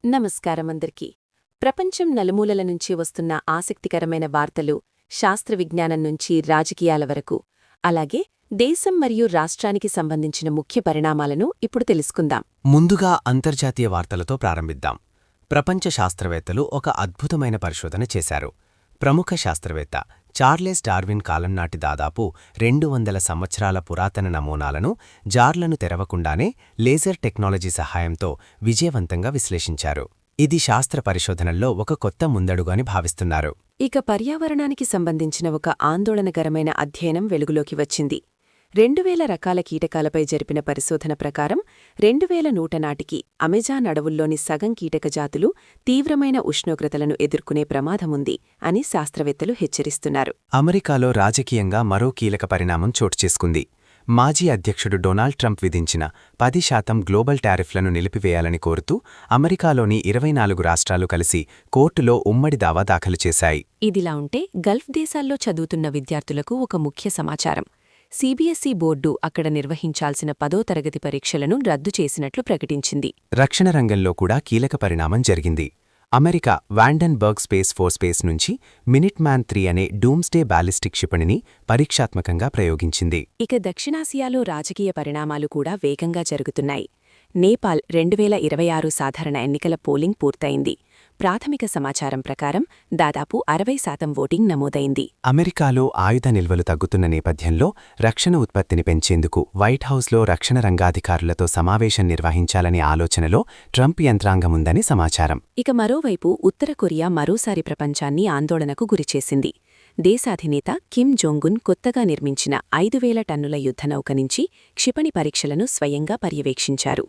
నమస్కారం అందరికీ. ప్రపంచం నలుమూలల నుంచి వస్తున్న ఆసక్తికరమైన వార్తలు, శాస్త్ర విజ్ఞానం నుంచి రాజకీయాల వరకు, అలాగే దేశం మరియు రాష్ట్రానికి సంబంధించిన ముఖ్య పరిణామాలను ఇప్పుడు తెలుసుకుందాం. ముందుగా అంతర్జాతీయ వార్తలతో ప్రారంభిద్దాం. ప్రపంచ శాస్త్రవేత్తలు ఒక అద్భుతమైన పరిశోధన చేశారు. ప్రముఖ శాస్త్రవేత్త చార్లెస్ డార్విన్ కాలం నాటి దాదాపు 200 సంవత్సరాల పురాతన నమూనాలను జార్లను తెరవకుండానే లేజర్ టెక్నాలజీ సహాయంతో విజయవంతంగా విశ్లేషించారు. ఇది శాస్త్ర పరిశోధనల్లో ఒక కొత్త ముందడుగు అని భావిస్తున్నారు. ఇక పర్యావరణానికి సంబంధించిన ఒక ఆందోళనకరమైన అధ్యయనం వెలుగులోకి వచ్చింది. 2000 రకాల కీటకాలపై జరిపిన పరిశోధన ప్రకారం 2100 నాటికి అమెజాన్ అడవుల్లోని సగం కీటక జాతులు తీవ్రమైన ఉష్ణోగ్రతలను ఎదుర్కొనే ప్రమాదముంది అని శాస్త్రవేత్తలు హెచ్చరిస్తున్నారు. అమెరికాలో రాజకీయంగా మరో కీలక పరిణామం చోటుచేసుకుంది. మాజీ అధ్యక్షుడు డొనాల్డ్ ట్రంప్ విధించిన 10% గ్లోబల్ టారిఫ్లను నిలిపివేయాలని కోరుతూ అమెరికాలోని 24 రాష్ట్రాలు కలిసి కోర్టులో ఉమ్మడి దావా దాఖలు చేశాయి. ఇదిలా ఉంటే గల్ఫ్ దేశాల్లో చదువుతున్న విద్యార్థులకు ఒక ముఖ్య సమాచారం. సిబిఎస్ఈ బోర్డు అక్కడ నిర్వహించాల్సిన 10వ తరగతి పరీక్షలను రద్దు చేసినట్లు ప్రకటించింది. రక్షణ రంగంలో కూడా కీలక పరిణామం జరిగింది. అమెరికా వాండెన్బర్గ్ స్పేస్ ఫోర్స్ నుంచి మినిట్మ్యాన్ 3 అనే డూమ్స్డే బాలిస్టిక్ క్షిపణిని పరీక్షాత్మకంగా ప్రయోగించింది. ఇక దక్షిణాసియాలో రాజకీయ పరిణామాలు కూడా వేగంగా జరుగుతున్నాయి. నేపాల్ 2026 సాధారణ ఎన్నికల పోలింగ్ పూర్తయింది. ప్రాథమిక సమాచారం ప్రకారం దాదాపు 60% ఓటింగ్ నమోదైంది. అమెరికాలో ఆయుధ నిల్వలు తగ్గుతున్న నేపథ్యంలో రక్షణ ఉత్పత్తిని పెంచేందుకు వైట్ హౌస్లో రక్షణ రంగాధికారులతో సమావేశం నిర్వహించాలనే ఆలోచనలో ట్రంప్ యంత్రాంగముందని సమాచారం. ఇక మరోవైపు ఉత్తర కొరియా మరోసారి ప్రపంచాన్ని ఆందోళనకు గురిచేసింది. దేశాధినేత కిమ్ జోంగున్ కొత్తగా నిర్మించిన 5000 టన్నుల యుద్ధనౌక నుంచి క్షిపణి పరీక్షలను స్వయంగా పర్యవేక్షించారు.